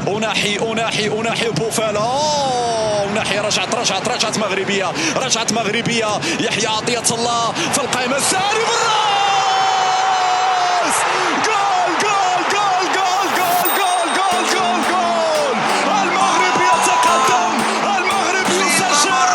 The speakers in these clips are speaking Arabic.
أناحي بوفالا. أناحي رجعت مغربية. يحيى عطية الله في القائمة الثانية بالراس. جول جول جول جول جول جول جول جول جول. المغرب يتقدم، المغرب يسجل.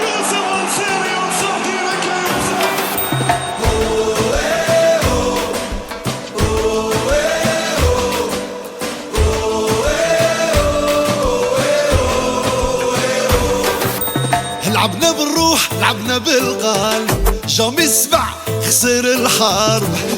يوسف النصيري ينصح كيف يوسف. لعبنا بالروح، لعبنا بالقلب، جامي سبع خسر الحرب.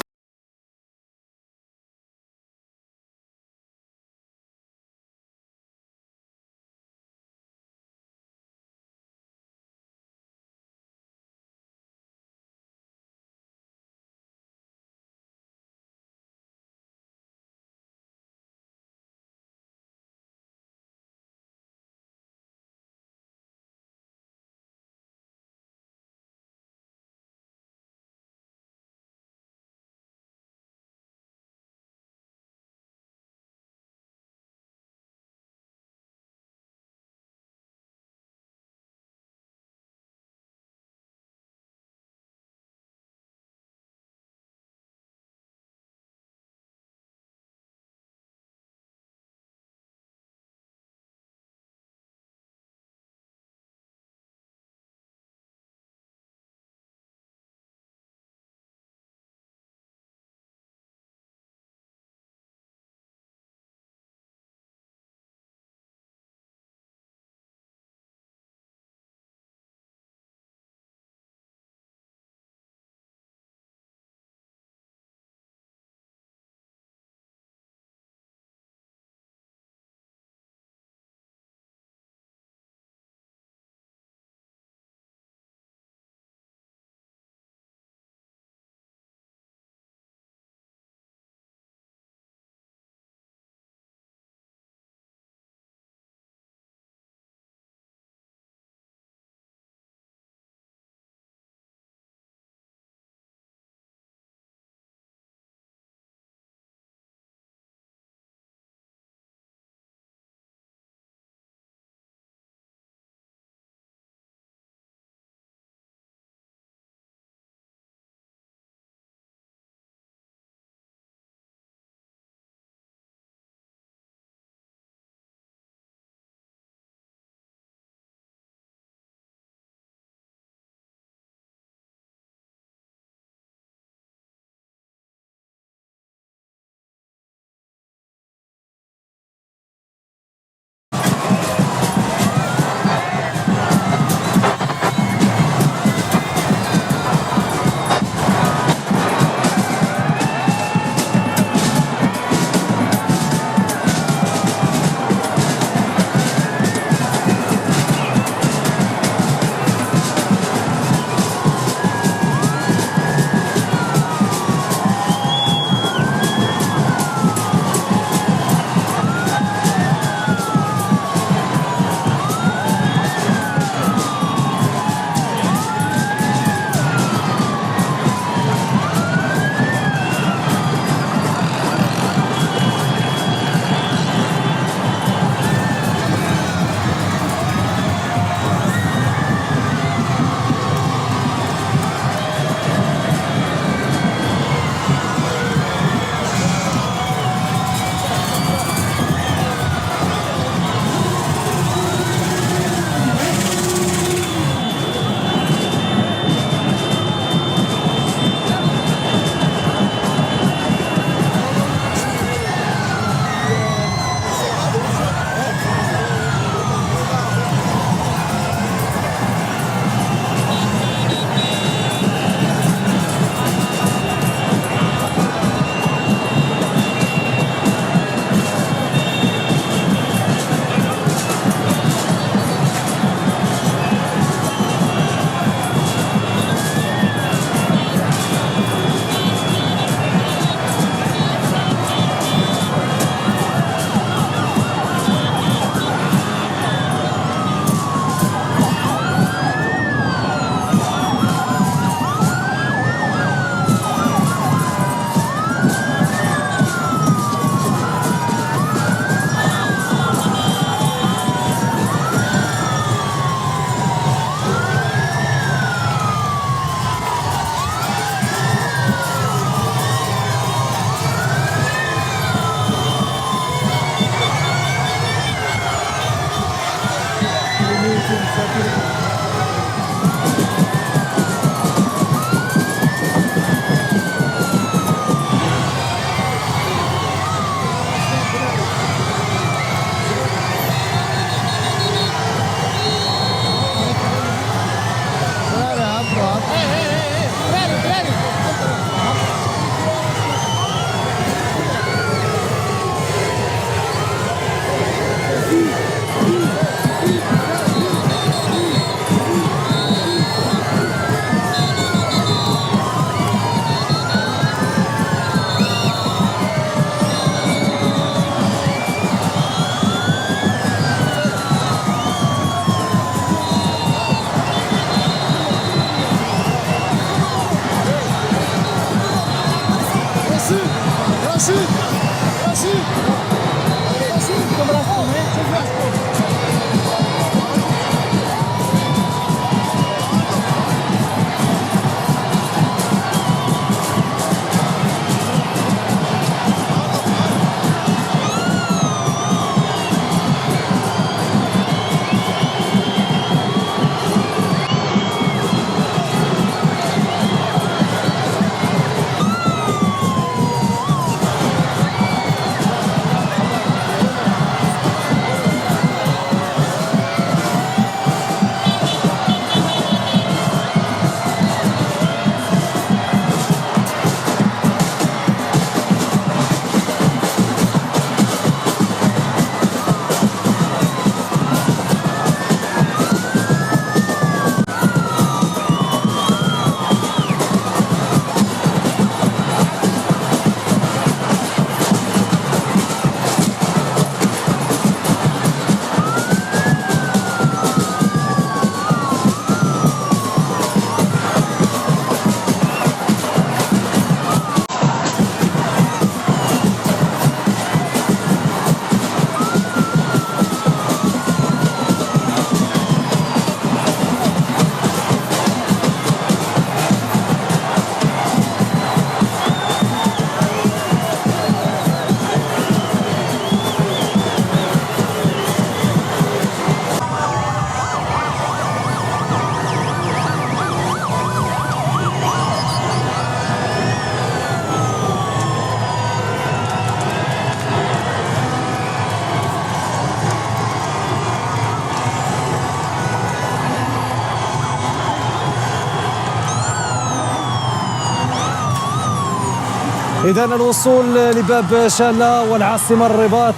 إذا الوصول لباب شالة والعاصمة الرباط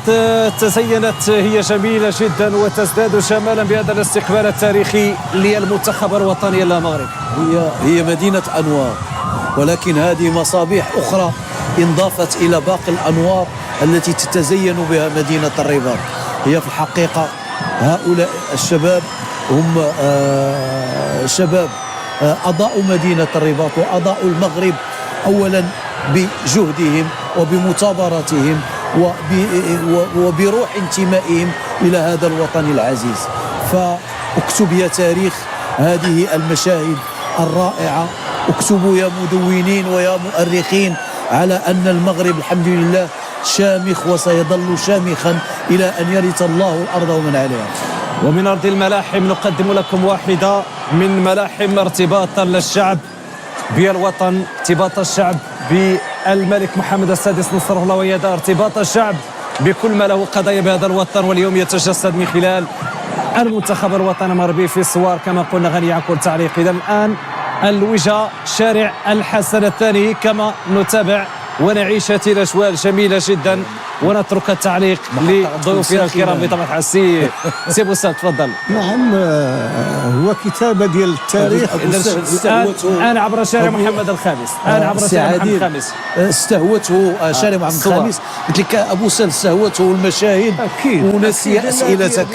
تزينت هي جميلة جدا وتزداد شمالا بهذا الاستقبال التاريخي للمنتخب الوطني المغرب. هي مدينة أنوار، ولكن هذه مصابيح أخرى انضافت إلى باقي الأنوار التي تتزين بها مدينة الرباط. هي في الحقيقة هؤلاء الشباب هم شباب أضاءوا مدينة الرباط وأضاءوا المغرب أولا بجهدهم وبمثابرتهم وبروح انتمائهم إلى هذا الوطن العزيز. فاكتب يا تاريخ هذه المشاهد الرائعة، اكتبوا يا مدونين ويا مؤرخين على أن المغرب الحمد لله شامخ وسيظل شامخا إلى أن يرث الله الأرض ومن عليها. ومن أرض الملاحم نقدم لكم واحدة من ملاحم ارتباط الشعب بالوطن، ارتباط الشعب بالملك محمد السادس نصره الله ويده، ارتباط الشعب بكل ما له قضايا بهذا الوطن، واليوم يتجسد من خلال المنتخب الوطني المغربي في الصور كما قلنا غني عن كل تعليق. إذا الآن الوجهة شارع الحسن الثاني كما نتابع ونعيش هذه الأجواء الجميلة جدا، ونترك التعليق لضيوفنا الكرام بطبيعة الحال. سي بوسام تفضل. نعم، هو كتابة ديال التاريخ. الآن عبر شارع محمد الخامس، الآن عبر شارع محمد الخامس استهوته شارع محمد الخامس. قلت لك أبو سل استهوته المشاهد ونسي أسئلتك.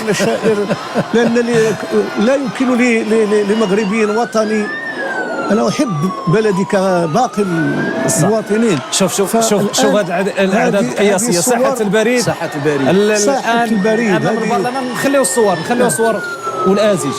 لأن لا يمكن لمغربي وطني، أنا أحب بلدي كباقي المواطنين. شوف هذه الأعداد القياسية. ساحة البريد، ساحة البريد، الآن نخليو الصور والآزج.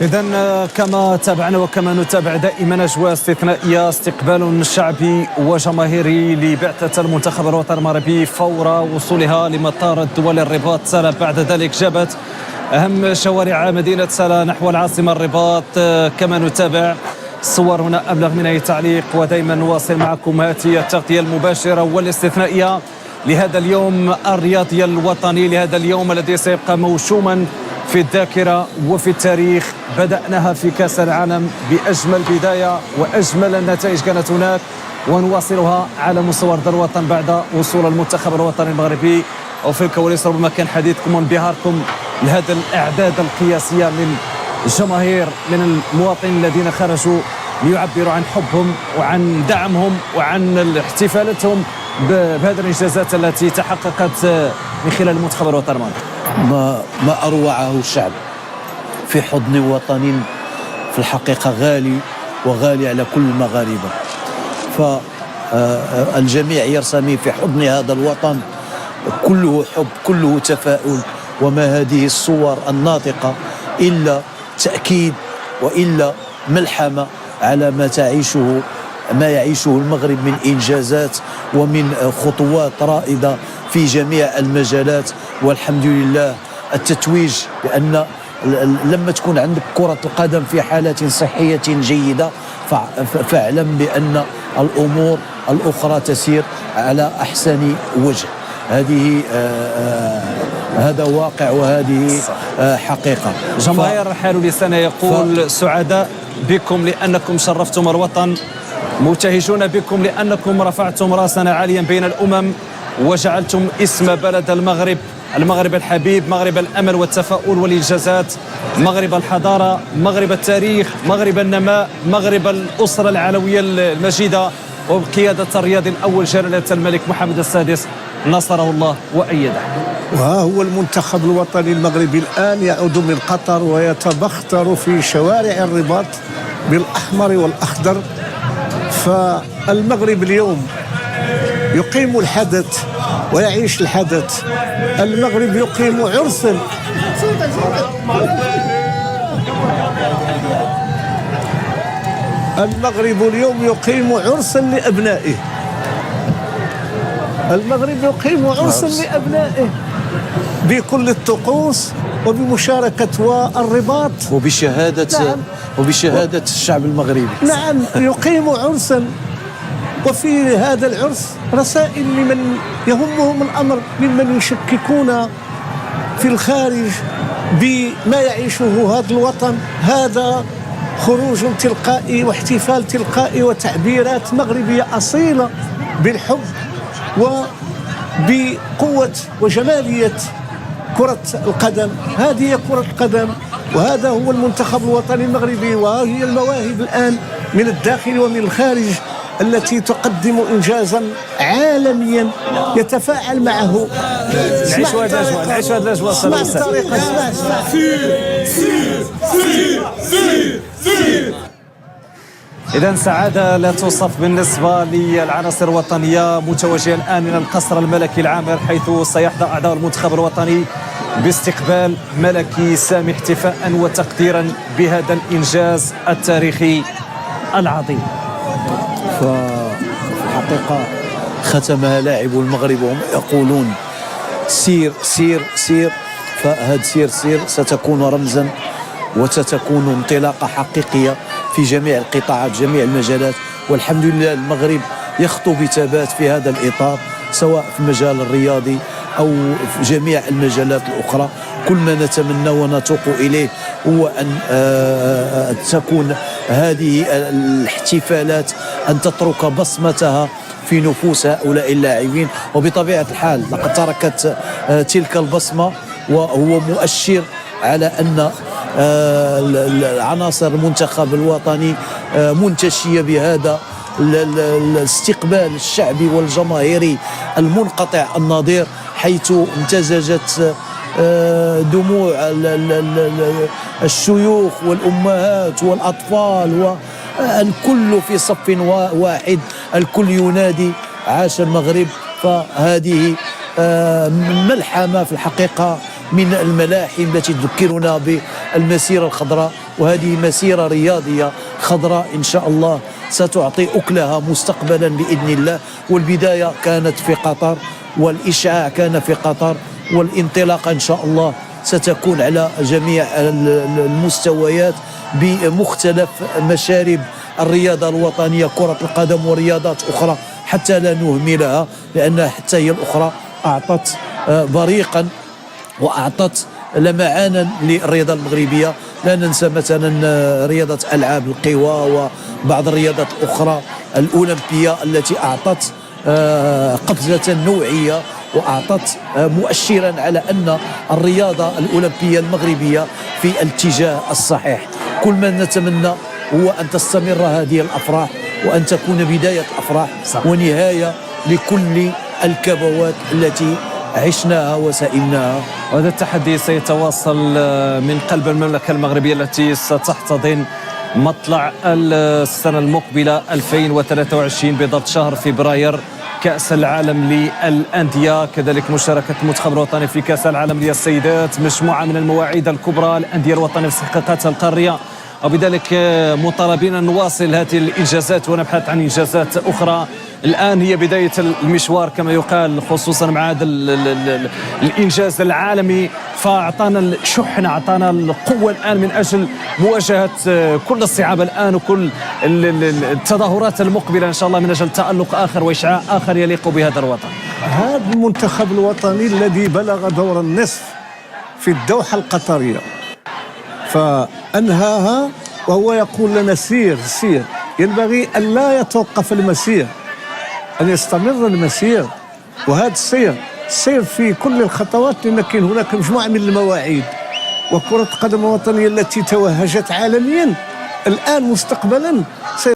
إذن كما تابعنا وكما نتابع دائما أجواء استثنائية، استقبال شعبي وجماهيري لبعثة المنتخب الوطني المغربي فور وصولها لمطار الدولي الرباط سلا. بعد ذلك جابت أهم شوارع مدينة سلا نحو العاصمة الرباط. كما نتابع الصور هنا أبلغ من أي تعليق، ودائما نواصل معكم هذه التغطية المباشرة والاستثنائية لهذا اليوم الرياضي الوطني، لهذا اليوم الذي سيبقى موشوما في الذاكرة وفي التاريخ. بدأناها في كأس العالم بأجمل بداية وأجمل النتائج كانت هناك، ونواصلها على مستوى أرض الوطن بعد وصول المنتخب الوطني المغربي. وفي الكواليس ربما كان حديثكم وانبهاركم لهذا الأعداد القياسية من الجماهير، من المواطنين الذين خرجوا ليعبروا عن حبهم وعن دعمهم وعن احتفالاتهم بهذه الإنجازات التي تحققت من خلال المنتخب الوطني المغربي. ما أروعه الشعب في حضن وطن في الحقيقة غالي وغالي على كل المغاربة، فالجميع يرسمي في حضن هذا الوطن، كله حب كله تفاؤل. وما هذه الصور الناطقة إلا تأكيد وإلا ملحمة على ما يعيشه المغرب من إنجازات ومن خطوات رائدة في جميع المجالات. والحمد لله التتويج، لأن لما تكون عندك كرة القدم في حالة صحية جيدة فاعلم بأن الأمور الأخرى تسير على أحسن وجه. هذا واقع وهذه حقيقة. جماهير حال لسانة يقول سعداء بكم لأنكم شرفتم الوطن، مبتهجون بكم لأنكم رفعتم راسنا عاليا بين الأمم وجعلتم اسم بلد المغرب الحبيب، مغرب الأمل والتفاؤل والإنجازات، مغرب الحضارة، مغرب التاريخ، مغرب النماء، مغرب الأسرة العلوية المجيدة، وبقيادة الرياضي الأول جلالة الملك محمد السادس نصره الله وأيده. وها هو المنتخب الوطني المغربي الآن يعود من قطر ويتبختر في شوارع الرباط بالأحمر والأخضر. فالمغرب اليوم يقيم الحدث ويعيش الحدث. المغرب يقيم عرسا المغرب اليوم يقيم عرسا لأبنائه. المغرب يقيم عرسا لأبنائه بكل الطقوس وبمشاركة والرباط وبشهادة الشعب المغربي. نعم، يقيم عرسا، وفي هذا العرس رسائل لمن يهمهم الأمر ممن يشككون في الخارج بما يعيشه هذا الوطن. هذا خروج تلقائي واحتفال تلقائي وتعبيرات مغربية أصيلة بالحب وبقوة وجمالية كرة القدم. هذه هي كرة القدم، وهذا هو المنتخب الوطني المغربي، وهي المواهب الآن من الداخل ومن الخارج التي تقدم إنجازا عالميا يتفاعل معه. نعيش هذا الأجواء، نعيش هذا الأجواء. اسمع الطريقة، اسمع. إذا سعادة لا توصف بالنسبة للعناصر الوطنية، متوجهة الآن إلى القصر الملكي العامر، حيث سيحظى أعضاء المنتخب الوطني باستقبال ملكي سامي احتفاء وتقديرا بهذا الإنجاز التاريخي العظيم. فالحقيقة ختمها لاعبو المغرب وهم يقولون سير سير سير. فهذا سير سير ستكون رمزا وستكون انطلاقة حقيقية في جميع القطاعات، جميع المجالات. والحمد لله المغرب يخطو بثبات في هذا الإطار، سواء في المجال الرياضي أو في جميع المجالات الأخرى. كل ما نتمنى ونتوق إليه هو أن تكون هذه الاحتفالات أن تترك بصمتها في نفوس هؤلاء اللاعبين، وبطبيعة الحال لقد تركت تلك البصمة، وهو مؤشر على أن عناصر المنتخب الوطني منتشية بهذا الاستقبال الشعبي والجماهيري المنقطع النظير، حيث امتزجت دموع الشيوخ والأمهات والأطفال، والكل في صف واحد، الكل ينادي عاش المغرب. فهذه ملحمة في الحقيقة من الملاحم التي تذكرنا بالمسيرة الخضراء، وهذه مسيرة رياضية خضراء إن شاء الله ستعطي أكلها مستقبلا بإذن الله. والبداية كانت في قطر، والإشعاع كان في قطر، والانطلاقة إن شاء الله ستكون على جميع المستويات بمختلف مشارب الرياضة الوطنية، كرة القدم ورياضات أخرى حتى لا نهملها، لأنها حتى هي الأخرى أعطت بريقا وأعطت لمعانا للرياضة المغربية. لا ننسى مثلا رياضة ألعاب القوى وبعض الرياضات الأخرى الأولمبية التي أعطت قفزة نوعية وأعطت مؤشرا على أن الرياضة الأولمبية المغربية في الاتجاه الصحيح. كل ما نتمنى هو أن تستمر هذه الأفراح وأن تكون بداية أفراح ونهاية لكل الكبوات التي عشناها وسئمناها. وهذا التحدي سيتواصل من قلب المملكة المغربية التي ستحتضن مطلع السنة المقبلة 2023 بضبط شهر فبراير كأس العالم للأندية، كذلك مشاركة المنتخب الوطني في كأس العالم للسيدات، مجموعة من المواعيد الكبرى الأندية الوطنية في استحقاقاتها القارية، وبذلك مطالبين أن نواصل هذه الإنجازات ونبحث عن إنجازات أخرى. الآن هي بداية المشوار كما يقال، خصوصا مع هذا الإنجاز العالمي، فأعطانا الشحن، أعطانا القوة الآن من أجل مواجهة كل الصعاب الآن وكل التظاهرات المقبلة إن شاء الله من أجل تألق آخر وإشعاع آخر يليق بهذا الوطن. هذا المنتخب الوطني الذي بلغ دور النصف في الدوحة القطرية فأنهاها وهو يقول لنا سير سير، ينبغي أن لا يتوقف المسير، أن يستمر المسير. وهذا السير في كل الخطوات، لكن هناك مجموعة من المواعيد. وكرة القدم الوطنية التي توهجت عالميا الآن مستقبلا